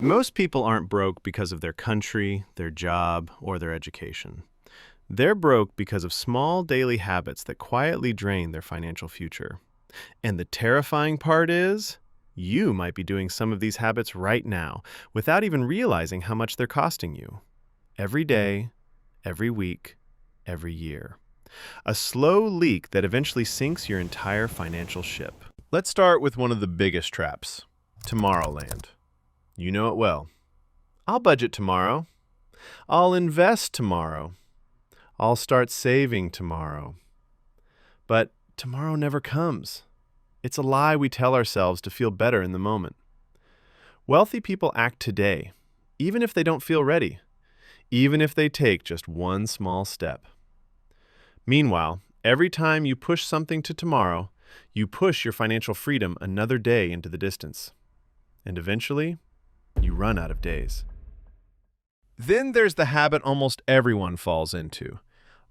Most people aren't broke because of their country, their job, or their education. They're broke because of small daily habits that quietly drain their financial future. And the terrifying part is, you might be doing some of these habits right now without even realizing how much they're costing you. Every day, every week, every year. A slow leak that eventually sinks your entire financial ship. Let's start with one of the biggest traps, Tomorrowland. You know it well. I'll budget tomorrow. I'll invest tomorrow. I'll start saving tomorrow. But tomorrow never comes. It's a lie we tell ourselves to feel better in the moment. Wealthy people act today, even if they don't feel ready, even if they take just one small step. Meanwhile, every time you push something to tomorrow, you push your financial freedom another day into the distance. And eventually, you run out of days. Then there's the habit almost everyone falls into.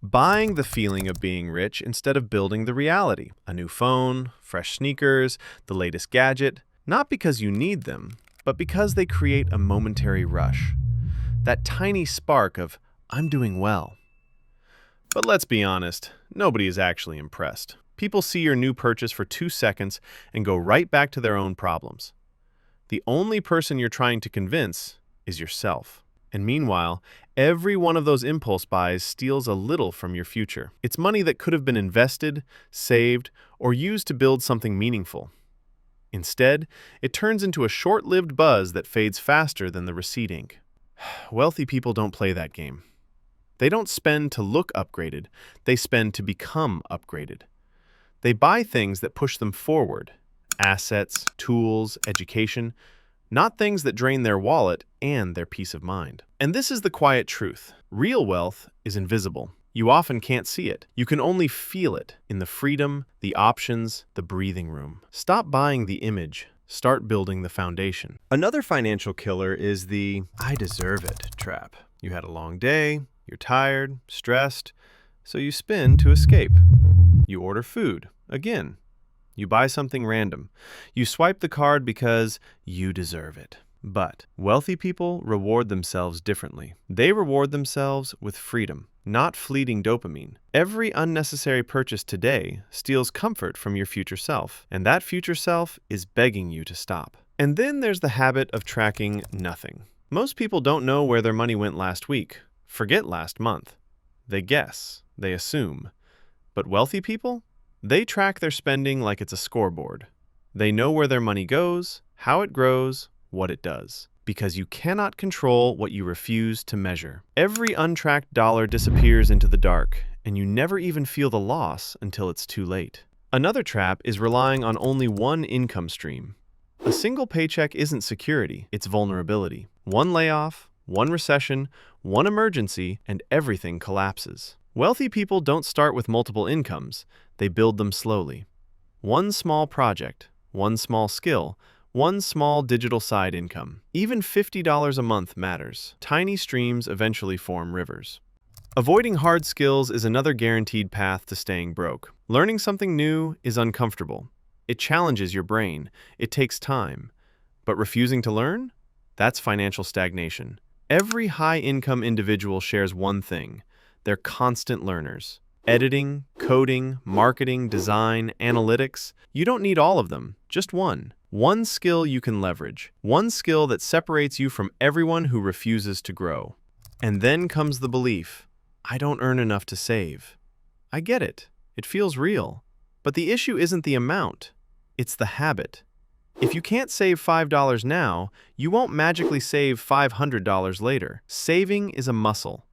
Buying the feeling of being rich instead of building the reality. A new phone, fresh sneakers, the latest gadget, not because you need them, but because they create a momentary rush. That tiny spark of, I'm doing well. But let's be honest, nobody is actually impressed. People see your new purchase for 2 seconds and go right back to their own problems. The only person you're trying to convince is yourself. And meanwhile, every one of those impulse buys steals a little from your future. It's money that could have been invested, saved, or used to build something meaningful. Instead, it turns into a short-lived buzz that fades faster than the receipt ink. Wealthy people don't play that game. They don't spend to look upgraded, they spend to become upgraded. They buy things that push them forward. Assets, tools, education, not things that drain their wallet and their peace of mind. And this is the quiet truth. Real wealth is invisible. You often can't see it. You can only feel it in the freedom, the options, the breathing room. Stop buying the image. Start building the foundation. Another financial killer is the I deserve it trap. You had a long day, you're tired, stressed, so you spend to escape. You order food, again. You buy something random. You swipe the card because you deserve it. But wealthy people reward themselves differently. They reward themselves with freedom, not fleeting dopamine. Every unnecessary purchase today steals comfort from your future self, and that future self is begging you to stop. And then there's the habit of tracking nothing. Most people don't know where their money went last week. Forget last month. They guess. They assume. But wealthy people? They track their spending like it's a scoreboard. They know where their money goes, how it grows, what it does. Because you cannot control what you refuse to measure. Every untracked dollar disappears into the dark, and you never even feel the loss until it's too late. Another trap is relying on only one income stream. A single paycheck isn't security, it's vulnerability. One layoff, one recession, one emergency, and everything collapses. Wealthy people don't start with multiple incomes. They build them slowly. One small project, one small skill, one small digital side income. Even $50 a month matters. Tiny streams eventually form rivers. Avoiding hard skills is another guaranteed path to staying broke. Learning something new is uncomfortable. It challenges your brain. It takes time. But refusing to learn? That's financial stagnation. Every high-income individual shares one thing. They're constant learners. Editing, coding, marketing, design, analytics. You don't need all of them, just one. One skill you can leverage. One skill that separates you from everyone who refuses to grow. And then comes the belief, I don't earn enough to save. I get it. It feels real. But the issue isn't the amount. It's the habit. If you can't save $5 now, you won't magically save $500 later. Saving is a muscle.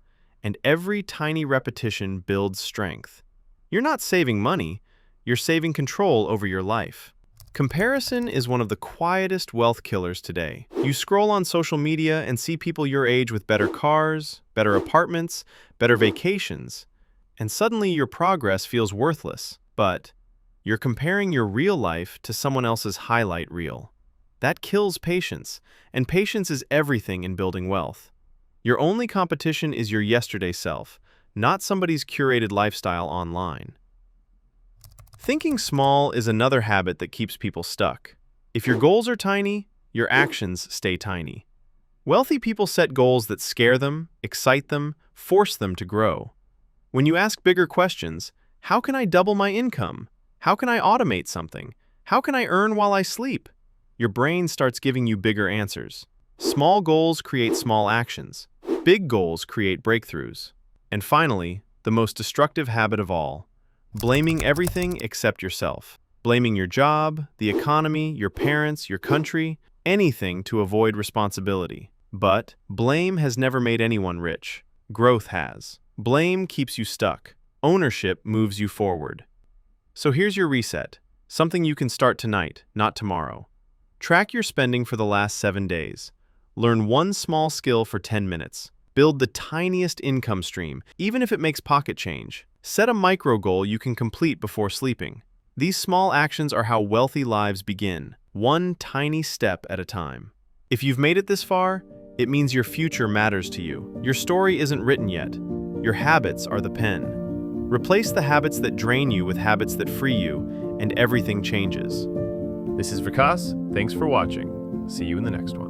And every tiny repetition builds strength. You're not saving money, you're saving control over your life. Comparison is one of the quietest wealth killers today. You scroll on social media and see people your age with better cars, better apartments, better vacations, and suddenly your progress feels worthless. But you're comparing your real life to someone else's highlight reel. That kills patience, and patience is everything in building wealth. Your only competition is your yesterday self, not somebody's curated lifestyle online. Thinking small is another habit that keeps people stuck. If your goals are tiny, your actions stay tiny. Wealthy people set goals that scare them, excite them, force them to grow. When you ask bigger questions, how can I double my income? How can I automate something? How can I earn while I sleep? Your brain starts giving you bigger answers. Small goals create small actions. Big goals create breakthroughs. And finally, the most destructive habit of all, blaming everything except yourself. Blaming your job, the economy, your parents, your country, anything to avoid responsibility. But blame has never made anyone rich. Growth has. Blame keeps you stuck. Ownership moves you forward. So here's your reset. Something you can start tonight, not tomorrow. Track your spending for the last 7 days. Learn one small skill for 10 minutes. Build the tiniest income stream, even if it makes pocket change. Set a micro goal you can complete before sleeping. These small actions are how wealthy lives begin, one tiny step at a time. If you've made it this far, it means your future matters to you. Your story isn't written yet. Your habits are the pen. Replace the habits that drain you with habits that free you, and everything changes. This is Vikas. Thanks for watching. See you in the next one.